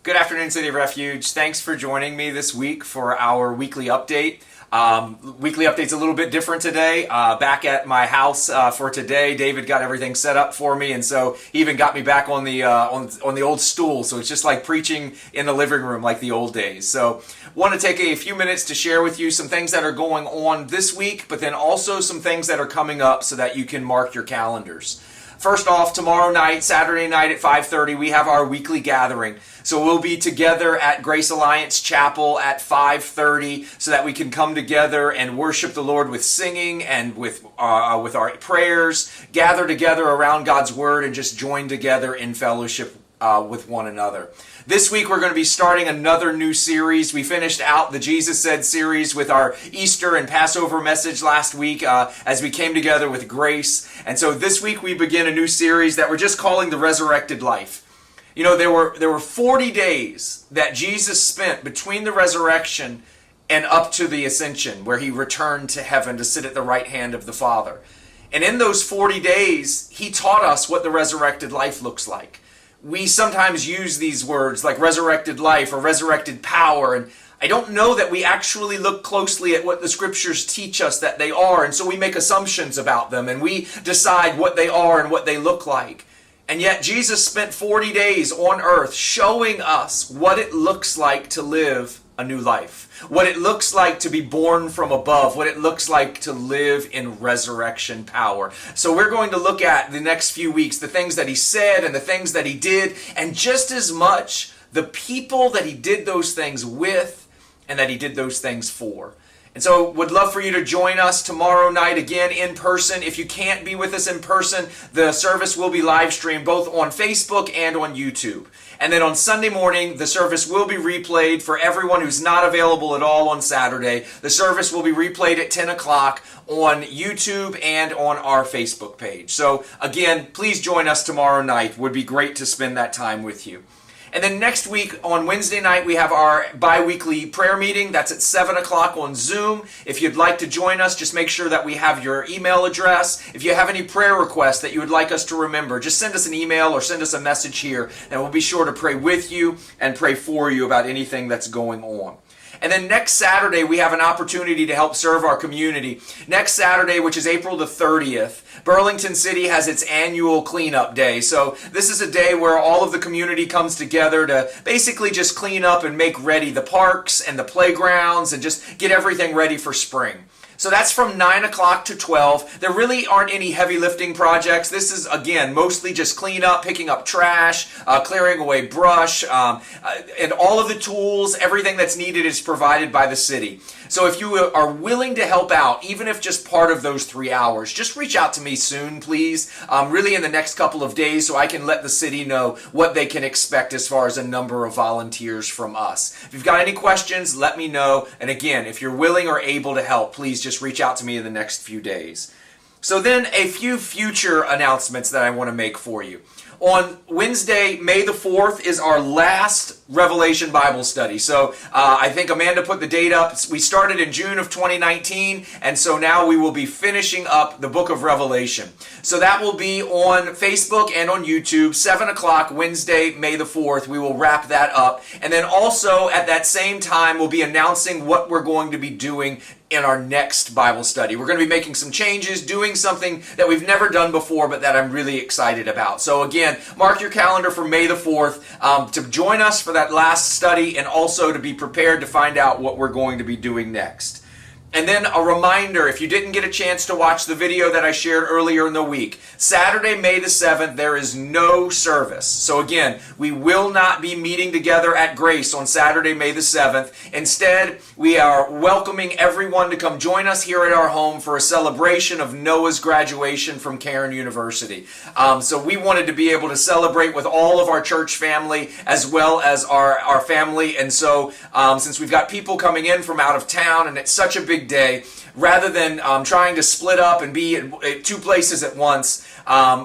Good afternoon, City of Refuge. Thanks for joining me this week for our weekly update. Weekly update's a little bit different today. Back at my house for today, David got everything set up for me, and so he even got me back on the on the old stool. So it's just like preaching in the living room, like the old days. So, want to take a few minutes to share with you some things that are going on this week, but then also some things that are coming up, so that you can mark your calendars. First off, tomorrow night, Saturday night at 5:30, we have our weekly gathering. So we'll be together at Grace Alliance Chapel at 5:30 so that we can come together and worship the Lord with singing and with our prayers, gather together around God's Word, and just join together in fellowship with one another. This week we're going to be starting another new series. We finished out the Jesus Said series with our Easter and Passover message last week as we came together with grace. And so this week we begin a new series that we're just calling the Resurrected Life. You know, there were 40 days that Jesus spent between the resurrection and up to the ascension, where he returned to heaven to sit at the right hand of the Father. And in those 40 days, he taught us what the resurrected life looks like. We sometimes use these words like resurrected life or resurrected power, and I don't know that we actually look closely at what the scriptures teach us that they are, and so we make assumptions about them and we decide what they are and what they look like. And yet Jesus spent 40 days on earth showing us what it looks like to live a new life, what it looks like to be born from above, what it looks like to live in resurrection power. So we're going to look at the next few weeks the things that he said and the things that he did, and just as much the people that he did those things with and that he did those things for. And so would love for you to join us tomorrow night again in person. If you can't be with us in person, the service will be live streamed both on Facebook and on YouTube. And then on Sunday morning, the service will be replayed for everyone who's not available at all on Saturday. The service will be replayed at 10 o'clock on YouTube and on our Facebook page. So again, please join us tomorrow night. Would be great to spend that time with you. And then next week on Wednesday night, we have our bi-weekly prayer meeting. That's at 7 o'clock on Zoom. If you'd like to join us, just make sure that we have your email address. If you have any prayer requests that you would like us to remember, just send us an email or send us a message here, and we'll be sure to pray with you and pray for you about anything that's going on. And then next Saturday, we have an opportunity to help serve our community. Next Saturday, which is April the 30th, Burlington City has its annual cleanup day. So this is a day where all of the community comes together to basically just clean up and make ready the parks and the playgrounds and just get everything ready for spring. So that's from 9 o'clock to 12. There really aren't any heavy lifting projects. This is, again, mostly just cleanup, picking up trash, clearing away brush, and all of the tools, everything that's needed is provided by the city. So if you are willing to help out, even if just part of those 3 hours, just reach out to me soon, please, really in the next couple of days, so I can let the city know what they can expect as far as a number of volunteers from us. If you've got any questions, let me know. And again, if you're willing or able to help, please just reach out to me in the next few days. So then a few future announcements that I want to make for you. On Wednesday, May the 4th, is our last Revelation Bible study. So I think Amanda put the date up. We started in June of 2019, and so now we will be finishing up the book of Revelation. So that will be on Facebook and on YouTube, 7 o'clock Wednesday, May the 4th. We will wrap that up. And then also at that same time, we'll be announcing what we're going to be doing in our next Bible study. We're going to be making some changes, doing something that we've never done before, but that I'm really excited about. So again, mark your calendar for May the 4th to join us for that last study, and also to be prepared to find out what we're going to be doing next. And then a reminder, if you didn't get a chance to watch the video that I shared earlier in the week, Saturday, May the 7th, there is no service. So again, we will not be meeting together at Grace on Saturday, May the 7th. Instead, we are welcoming everyone to come join us here at our home for a celebration of Noah's graduation from Cairn University. So we wanted to be able to celebrate with all of our church family as well as our family. And so since we've got people coming in from out of town and it's such a big day, rather than trying to split up and be at two places at once,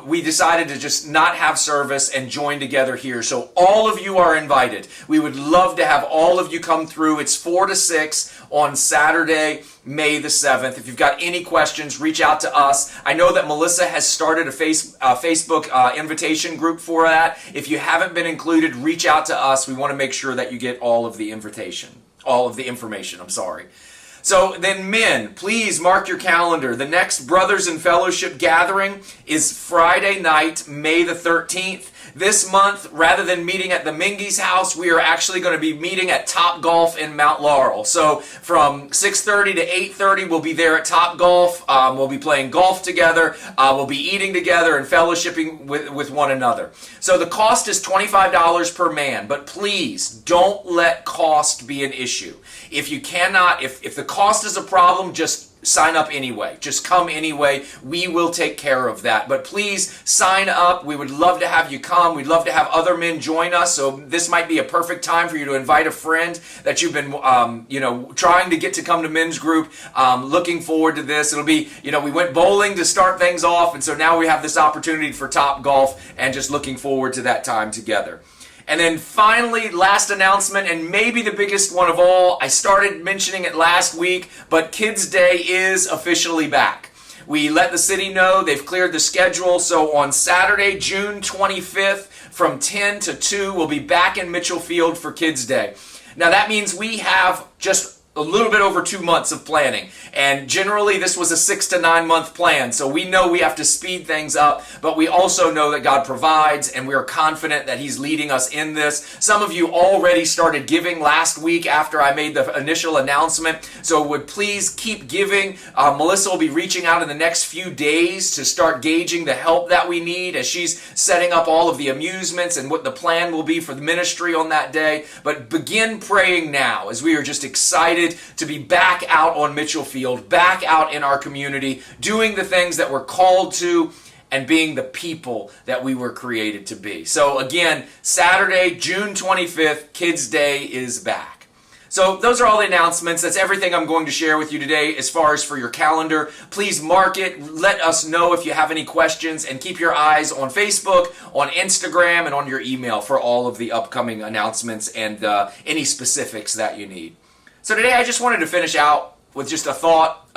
we decided to just not have service and join together here. So all of you are invited. We would love to have all of you come through. It's 4 to 6 on Saturday, May the 7th. If you've got any questions, reach out to us. I know that Melissa has started a Facebook invitation group for that. If you haven't been included, reach out to us. We want to make sure that you get all of the information. So then men, please mark your calendar. The next Brothers in Fellowship gathering is Friday night, May the 13th. This month, rather than meeting at the Mingy's house, we are actually going to be meeting at Top Golf in Mount Laurel. So from 6:30 to 8:30, we'll be there at Top Golf. We'll be playing golf together. We'll be eating together and fellowshipping with one another. So the cost is $25 per man, but please don't let cost be an issue. If you cannot, if the cost is a problem, just sign up anyway. Just come anyway. We will take care of that. But please sign up. We would love to have you come. We'd love to have other men join us. So this might be a perfect time for you to invite a friend that you've been, trying to get to come to men's group. Looking forward to this. It'll be, we went bowling to start things off, and so now we have this opportunity for Top Golf, and just looking forward to that time together. And then finally, last announcement, and maybe the biggest one of all, I started mentioning it last week, but Kids Day is officially back. We let the city know they've cleared the schedule, so on Saturday, June 25th, from 10 to 2, we'll be back in Mitchell Field for Kids Day. Now that means we have just a little bit over 2 months of planning. And generally this was a 6 to 9 month plan. So we know we have to speed things up, but we also know that God provides, and we are confident that He's leading us in this. Some of you already started giving last week after I made the initial announcement. So would please keep giving. Melissa will be reaching out in the next few days to start gauging the help that we need as she's setting up all of the amusements and what the plan will be for the ministry on that day. But begin praying now, as we are just excited to be back out on Mitchell Field, back out in our community, doing the things that we're called to, and being the people that we were created to be. So again, Saturday, June 25th, Kids Day is back. So those are all the announcements. That's everything I'm going to share with you today as far as for your calendar. Please mark it. Let us know if you have any questions, and keep your eyes on Facebook, on Instagram, and on your email for all of the upcoming announcements and any specifics that you need. So today I just wanted to finish out with just a thought,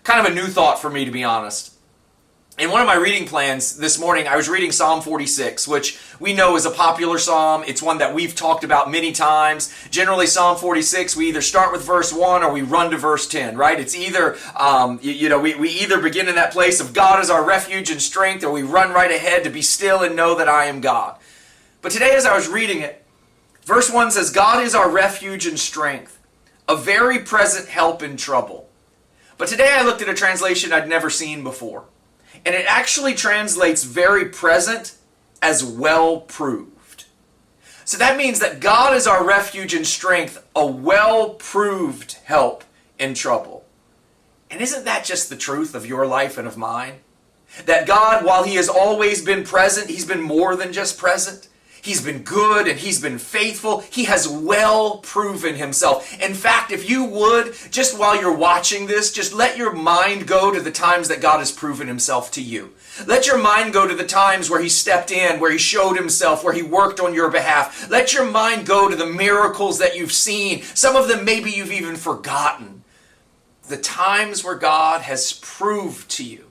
kind of a new thought for me, to be honest. In one of my reading plans this morning, I was reading Psalm 46, which we know is a popular psalm. It's one that we've talked about many times. Generally, Psalm 46, we either start with verse 1 or we run to verse 10, right? It's either, we either begin in that place of God is our refuge and strength, or we run right ahead to be still and know that I am God. But today as I was reading it, verse 1 says, God is our refuge and strength, a very present help in trouble. But today I looked at a translation I'd never seen before. And it actually translates very present as well proved. So that means that God is our refuge and strength, a well proved help in trouble. And isn't that just the truth of your life and of mine? That God, while He has always been present, He's been more than just present. He's been good and He's been faithful. He has well proven Himself. In fact, if you would, just while you're watching this, just let your mind go to the times that God has proven Himself to you. Let your mind go to the times where He stepped in, where He showed Himself, where He worked on your behalf. Let your mind go to the miracles that you've seen. Some of them maybe you've even forgotten. The times where God has proved to you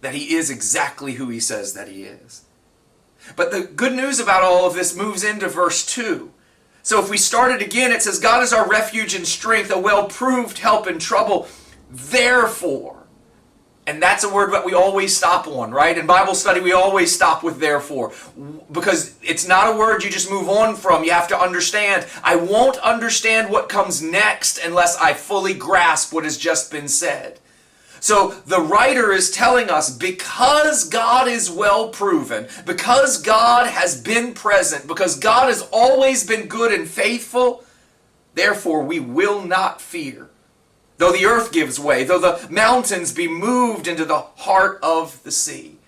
that He is exactly who He says that He is. But the good news about all of this moves into verse 2. So if we start it again, it says, God is our refuge and strength, a well-proved help in trouble. Therefore, and that's a word that we always stop on, right? In Bible study, we always stop with therefore, because it's not a word you just move on from. You have to understand. I won't understand what comes next unless I fully grasp what has just been said. So the writer is telling us, because God is well proven, because God has been present, because God has always been good and faithful, therefore we will not fear. Though the earth gives way, though the mountains be moved into the heart of the sea.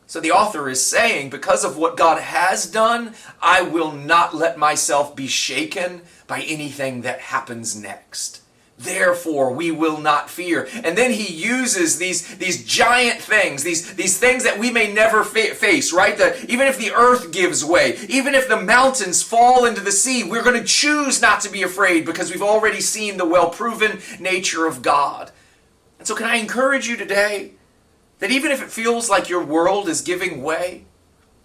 So the author is saying, because of what God has done, I will not let myself be shaken by anything that happens next. Therefore, we will not fear. And then he uses these giant things, these things that we may never face, right? That even if the earth gives way, even if the mountains fall into the sea, we're going to choose not to be afraid because we've already seen the well-proven nature of God. And so can I encourage you today that even if it feels like your world is giving way,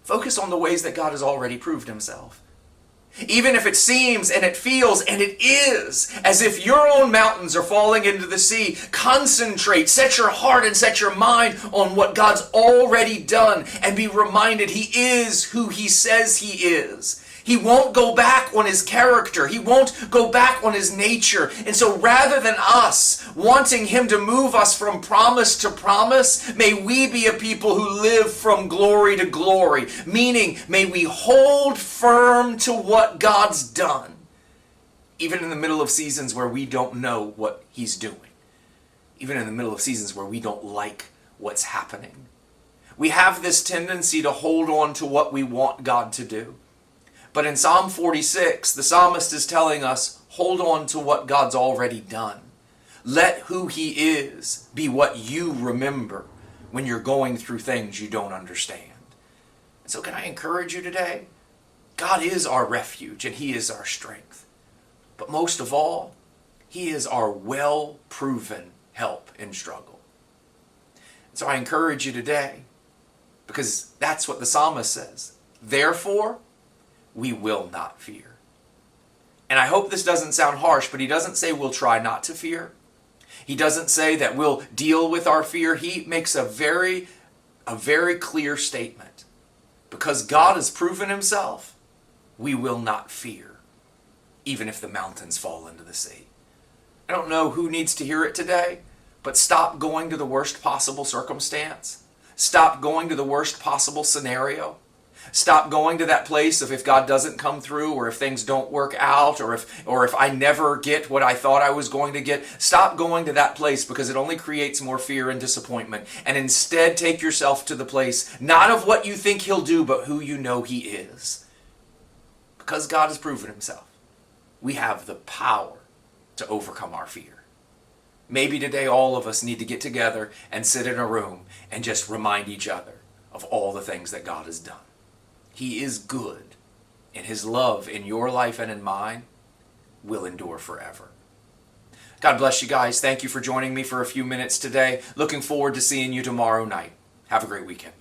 focus on the ways that God has already proved himself. Even if it seems and it feels and it is as if your own mountains are falling into the sea, concentrate, set your heart and set your mind on what God's already done and be reminded he is who he says he is. He won't go back on his character. He won't go back on his nature. And so rather than us wanting him to move us from promise to promise, may we be a people who live from glory to glory. Meaning, may we hold firm to what God's done, even in the middle of seasons where we don't know what he's doing. Even in the middle of seasons where we don't like what's happening. We have this tendency to hold on to what we want God to do. But in Psalm 46, the psalmist is telling us, hold on to what God's already done. Let who he is be what you remember when you're going through things you don't understand. And so can I encourage you today? God is our refuge and he is our strength. But most of all, he is our well-proven help in struggle. And so I encourage you today, because that's what the psalmist says. Therefore, we will not fear. And I hope this doesn't sound harsh, but he doesn't say we'll try not to fear. He doesn't say that we'll deal with our fear. He makes a very clear statement. Because God has proven himself, we will not fear, even if the mountains fall into the sea. I don't know who needs to hear it today, but stop going to the worst possible circumstance. Stop going to the worst possible scenario. Stop going to that place of if God doesn't come through, or if things don't work out, or if I never get what I thought I was going to get. Stop going to that place, because it only creates more fear and disappointment. And instead take yourself to the place, not of what you think he'll do, but who you know he is. Because God has proven himself, we have the power to overcome our fear. Maybe today all of us need to get together and sit in a room and just remind each other of all the things that God has done. He is good, and his love in your life and in mine will endure forever. God bless you guys. Thank you for joining me for a few minutes today. Looking forward to seeing you tomorrow night. Have a great weekend.